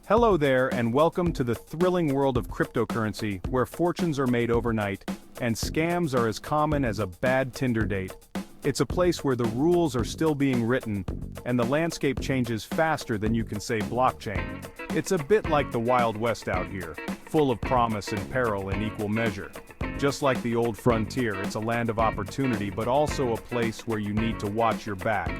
Hello there and welcome to the thrilling world of cryptocurrency where fortunes are made overnight and scams are as common as a bad Tinder date. It's a place where the rules are still being written and the landscape changes faster than you can say blockchain. It's a bit like the Wild West out here, full of promise and peril in equal measure. Just like the old frontier, it's a land of opportunity but also a place where you need to watch your back.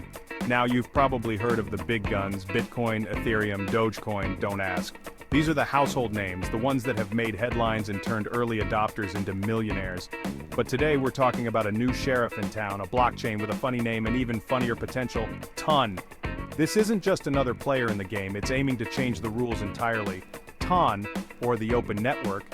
Now you've probably heard of the big guns, Bitcoin, Ethereum, Dogecoin, don't ask. These are the household names, the ones that have made headlines and turned early adopters into millionaires. But today we're talking about a new sheriff in town, a blockchain with a funny name and even funnier potential, TON. This isn't just another player in the game, it's aiming to change the rules entirely. TON, or the Open Network,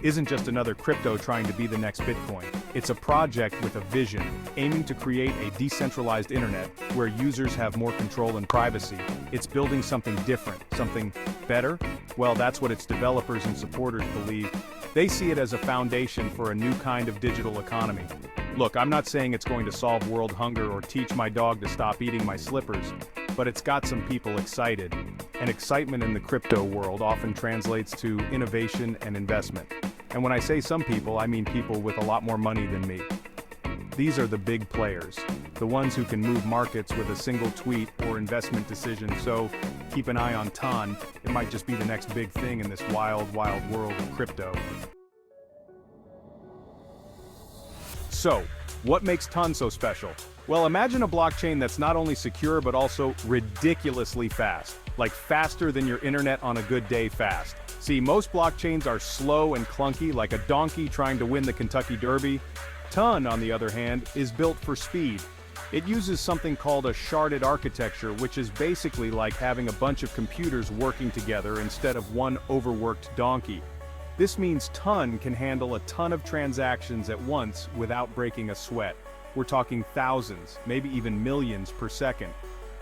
isn't just another crypto trying to be the next Bitcoin. It's a project with a vision, aiming to create a decentralized internet where users have more control and privacy. It's building something different, something better? Well, that's what its developers and supporters believe. They see it as a foundation for a new kind of digital economy. Look, I'm not saying it's going to solve world hunger or teach my dog to stop eating my slippers, but it's got some people excited. And excitement in the crypto world often translates to innovation and investment. And when I say some people, I mean people with a lot more money than me. These are the big players, the ones who can move markets with a single tweet or investment decision, so keep an eye on TON, it might just be the next big thing in this wild, wild world of crypto. So, what makes TON so special? Well, imagine a blockchain that's not only secure but also ridiculously fast, like faster than your internet on a good day fast. See, most blockchains are slow and clunky, like a donkey trying to win the Kentucky Derby. TON, on the other hand, is built for speed. It uses something called a sharded architecture, which is basically like having a bunch of computers working together instead of one overworked donkey. This means TON can handle a ton of transactions at once without breaking a sweat. We're talking thousands, maybe even millions per second.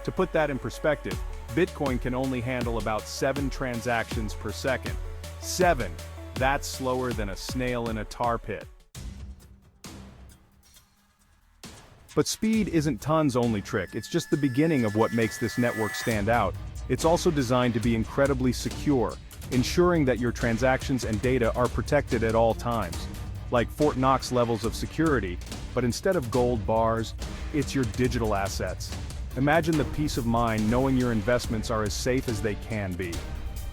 To put that in perspective, Bitcoin can only handle about 7 transactions per second. 7! That's slower than a snail in a tar pit. But speed isn't TON's only trick, it's just the beginning of what makes this network stand out. It's also designed to be incredibly secure, ensuring that your transactions and data are protected at all times. Like Fort Knox levels of security, but instead of gold bars, it's your digital assets. Imagine the peace of mind knowing your investments are as safe as they can be.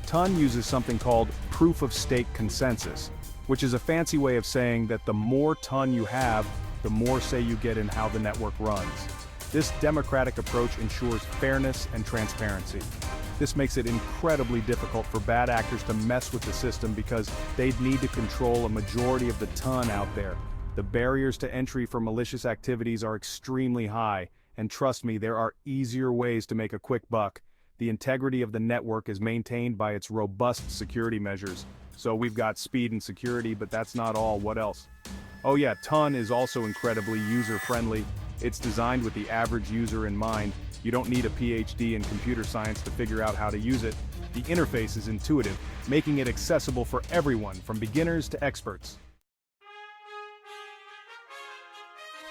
TON uses something called proof of stake consensus, which is a fancy way of saying that the more TON you have, the more say you get in how the network runs. This democratic approach ensures fairness and transparency. This makes it incredibly difficult for bad actors to mess with the system because they'd need to control a majority of the TON out there. The barriers to entry for malicious activities are extremely high, and trust me, there are easier ways to make a quick buck. The integrity of the network is maintained by its robust security measures. So we've got speed and security, but that's not all. What else? Oh yeah, TON is also incredibly user-friendly. It's designed with the average user in mind. You don't need a PhD in computer science to figure out how to use it. The interface is intuitive, making it accessible for everyone, from beginners to experts.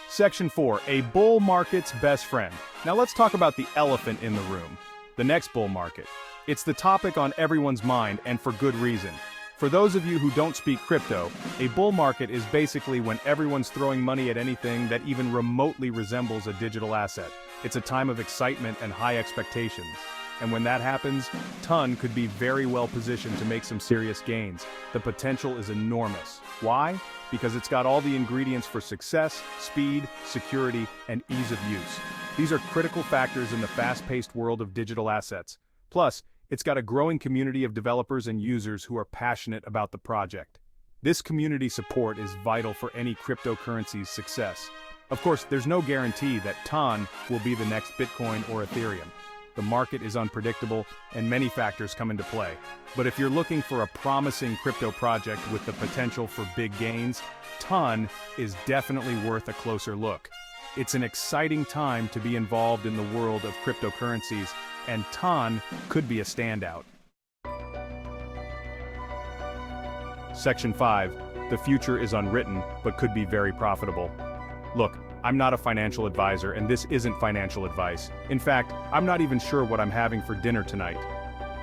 Section 4, a bull market's best friend. Now let's talk about the elephant in the room, the next bull market. It's the topic on everyone's mind, and for good reason. For those of you who don't speak crypto, a bull market is basically when everyone's throwing money at anything that even remotely resembles a digital asset. It's a time of excitement and high expectations. And when that happens, TON could be very well positioned to make some serious gains. The potential is enormous. Why? Because it's got all the ingredients for success, speed, security, and ease of use. These are critical factors in the fast-paced world of digital assets. Plus, it's got a growing community of developers and users who are passionate about the project. This community support is vital for any cryptocurrency's success. Of course, there's no guarantee that TON will be the next Bitcoin or Ethereum. The market is unpredictable, and many factors come into play. But if you're looking for a promising crypto project with the potential for big gains, TON is definitely worth a closer look. It's an exciting time to be involved in the world of cryptocurrencies, and TON could be a standout. Section 5. The future is unwritten, but could be very profitable. Look, I'm not a financial advisor, and this isn't financial advice. In fact, I'm not even sure what I'm having for dinner tonight.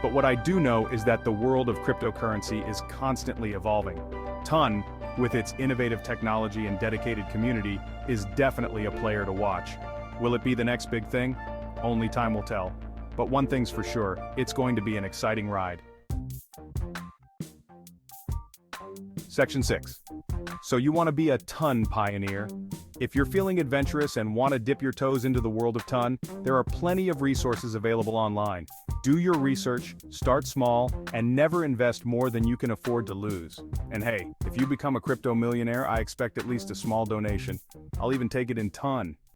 But what I do know is that the world of cryptocurrency is constantly evolving. Ton, with its innovative technology and dedicated community, is definitely a player to watch. Will it be the next big thing? Only time will tell. But one thing's for sure, it's going to be an exciting ride. Section 6. So you want to be a Ton pioneer? If you're feeling adventurous and want to dip your toes into the world of Ton, there are plenty of resources available online. Do your research, start small, and never invest more than you can afford to lose. And hey, if you become a crypto millionaire, I expect at least a small donation. I'll even take it in Ton.